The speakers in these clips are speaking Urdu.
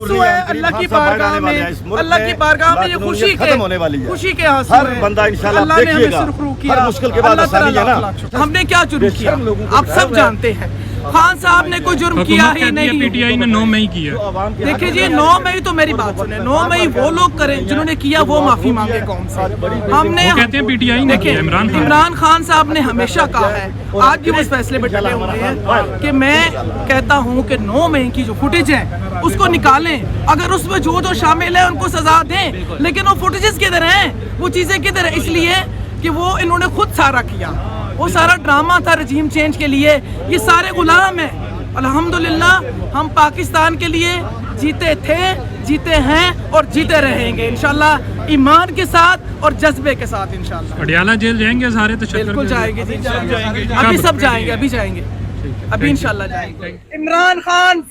اللہ کی بارگاہ میں یہ خوشی ختم ہونے والی ہے، خوشی کے آنسو ہر بندہ انشاءاللہ دیکھیے گا، ہر مشکل کے بعد آسانی ہے نا۔ ہم نے کیا جرم کیا آپ سب جانتے ہیں، خان صاحب نے کوئی جرم کیا ہی نہیں۔ پی ٹی آئی نے 9 مئی کیا۔ دیکھیں جی 9 مئی تو میری بات سنیں، 9 مئی وہ لوگ کریں جنہوں نے کیا، وہ معافی مانگے قوم سے۔ ہم نے کہتے ہیں پی ٹی آئی نے کیا، عمران خان صاحب نے ہمیشہ کہا ہے، آج بھی اس فیصلے پہ ڈٹے ہوئے ہیں کہ میں کہتا ہوں کہ 9 مئی کی جو فوٹیج ہے اس کو نکالیں، اگر اس میں جو شامل ہے ان کو سزا دیں، لیکن وہ فوٹیجز کدھر ہیں، وہ چیزیں کدھر ہیں؟ اس لیے کہ وہ انہوں نے خود سارا کیا، وہ سارا ڈرامہ تھا رجیم چینج کے لیے، یہ سارے غلام ہیں۔ الحمدللہ ہم پاکستان کے لیے جیتے تھے، جیتے ہیں اور جیتے رہیں گے انشاءاللہ، ایمان کے ساتھ اور جذبے کے ساتھ انشاءاللہ۔ اڈیالہ جیل جائیں گے سارے؟ تو بالکل جائیں گے جی، ابھی سب جائیں گے، ابھی جائیں گے، ابھی انشاءاللہ جائیں گے۔ عمران خان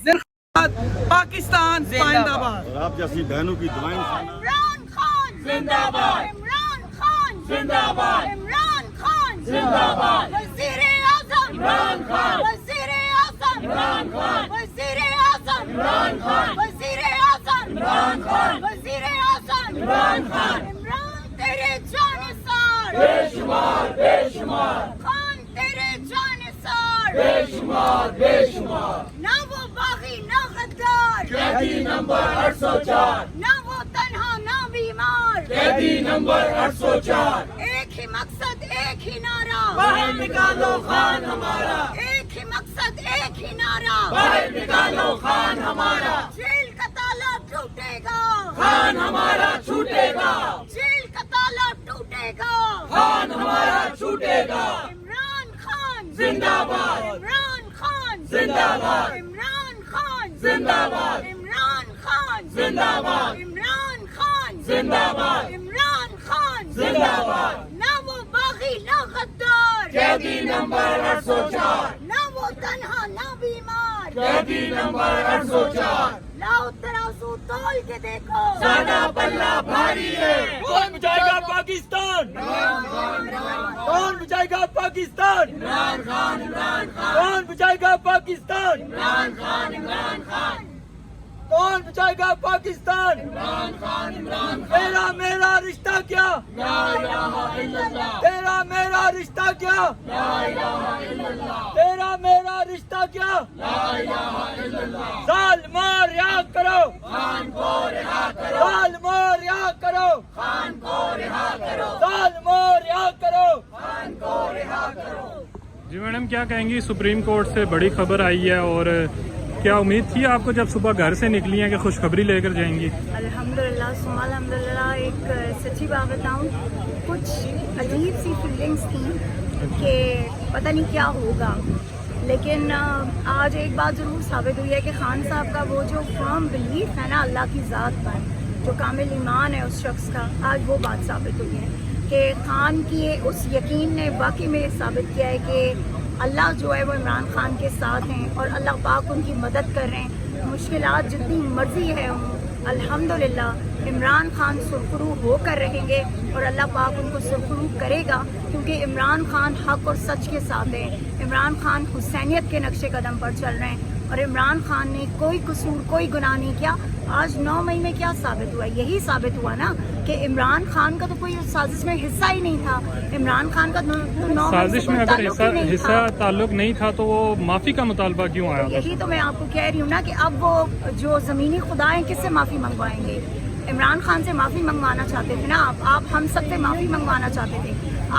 پاکستان زندہ باد۔ اور آپ جیسی بہنوں کی دعائیں عمران خان زندہ باد، عمران خان زندہ باد، عمران خان زندہ باد، وزیر اعظم عمران خان، وزیر اعظم عمران خان، وزیر اعظم عمران خان، وزیر اعظم عمران خان، وزیر اعظم عمران خان۔ عمران تیرے جانثار بے شمار بے شمار، خان تیرے جانثار بے شمار بے شمار، نہ وہ باغی نہ غدار، قیدی نمبر 804، نہ وہ تنہا نہ بیمار، قیدی نمبر 804۔ ایک ہی مقصد ایک ہی نعرہ، باہر نکالو خان ہمارا، ایک ہی مقصد ایک ہی نعرہ، باہر نکالو خان ہمارا۔ جیل کا تالا ٹوٹے گا، خان ہمارا چھوٹے گا، جیل کا تالا ٹوٹے گا، خان ہمارا چھوٹے گا۔ عمران خان زندہ باد، عمران خان زندہ باد، عمران خان زندہ باد، عمران خان زندہ باد، عمران خان زندہ باد، عمران خان زندہ باد۔ نہ وہ باغی نہ غدار، قیدی نمبر 804، نہ وہ تنہا نہ بیمار، قیدی نمبر 804۔ لاؤ ترازو تول کے دیکھو، سارا پلہ بھاری ہے، کون بچائے گا پاکستان؟ کون بچائے گا پاکستان؟ عمران خان عمران خان، کون بچائے گا پاکستان؟ عمران خان عمران خان، کون بچائے گا پاکستان؟ عمران خان عمران خان۔ تیرا میرا رشتہ کیا؟ لا الہ الا اللہ، تیرا میرا رشتہ کیا؟ لا الہ الا اللہ، تیرا میرا رشتہ کیا؟ لا الہ الا اللہ۔ ظالموں رہا کرو، خان کو رہا کرو، ظالموں رہا کرو، خان کو رہا کرو، ظالموں رہا کرو۔ خان کو رہا کرو۔ جی میڈم کیا کہیں گی، سپریم کورٹ سے بڑی خبر آئی ہے، اور کیا امید تھی آپ کو جب صبح گھر سے نکلی ہیں کہ خوشخبری لے کر جائیں گی؟ الحمدللہ ثم الحمدللہ، ایک سچی بات بتاؤں، کچھ عجیب سی فیلنگس تھیں کہ پتہ نہیں کیا ہوگا، لیکن آج ایک بات ضرور ثابت ہوئی ہے کہ خان صاحب کا وہ جو فرم بلیف ہے نا اللہ کی ذات پر، جو کامل ایمان ہے اس شخص کا، آج وہ بات ثابت ہوئی ہے کہ خان کی اس یقین نے واقعی میں ثابت کیا ہے کہ اللہ جو ہے وہ عمران خان کے ساتھ ہیں، اور اللہ پاک ان کی مدد کر رہے ہیں، مشکلات جتنی مرضی ہے الحمدللہ عمران خان سرخرو ہو کر رہیں گے، اور اللہ پاک ان کو سرخرو کرے گا، کیونکہ عمران خان حق اور سچ کے ساتھ ہیں، عمران خان حسینیت کے نقش قدم پر چل رہے ہیں، اور عمران خان نے کوئی قصور کوئی گناہ نہیں کیا۔ آج 9 مئی میں کیا ثابت ہوا؟ یہی ثابت ہوا نا کہ عمران خان کا تو کوئی سازش میں حصہ ہی نہیں تھا، عمران خان کا 9 مئی سازش میں اگر حصہ تعلق نہیں تھا تو وہ معافی کا مطالبہ کیوں آیا؟ یہی تو میں آپ کو کہہ رہی ہوں نا کہ اب وہ جو زمینی خدا ہیں کس سے معافی منگوائیں گے؟ عمران خان سے معافی منگوانا چاہتے تھے نا آپ ہم سب سے معافی منگوانا چاہتے تھے،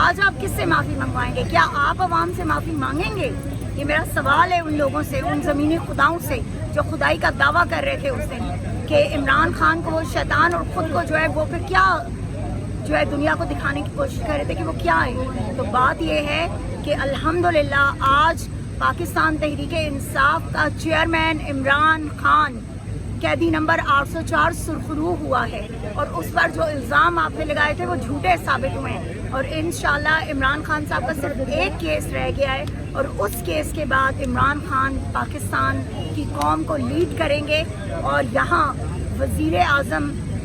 آج آپ کس سے معافی منگوائیں گے؟ کیا آپ عوام سے معافی مانگیں گے؟ یہ میرا سوال ہے ان لوگوں سے، ان زمینی خداؤں سے جو خدائی کا دعویٰ کر رہے تھے اس دن کہ عمران خان کو وہ شیطان اور خود کو جو ہے وہ پھر کیا جو ہے دنیا کو دکھانے کی کوشش کر رہے تھے کہ وہ کیا ہے۔ تو بات یہ ہے کہ الحمدللہ آج پاکستان تحریک انصاف کا چیئرمین عمران خان قیدی نمبر 804 سرخرو ہوا ہے، اور اس پر جو الزام آپ نے لگائے تھے وہ جھوٹے ثابت ہوئے ہیں، اور انشاءاللہ عمران خان صاحب کا صرف ایک کیس رہ گیا ہے، اور اس کیس کے بعد عمران خان پاکستان کی قوم کو لیڈ کریں گے، اور یہاں وزیر اعظم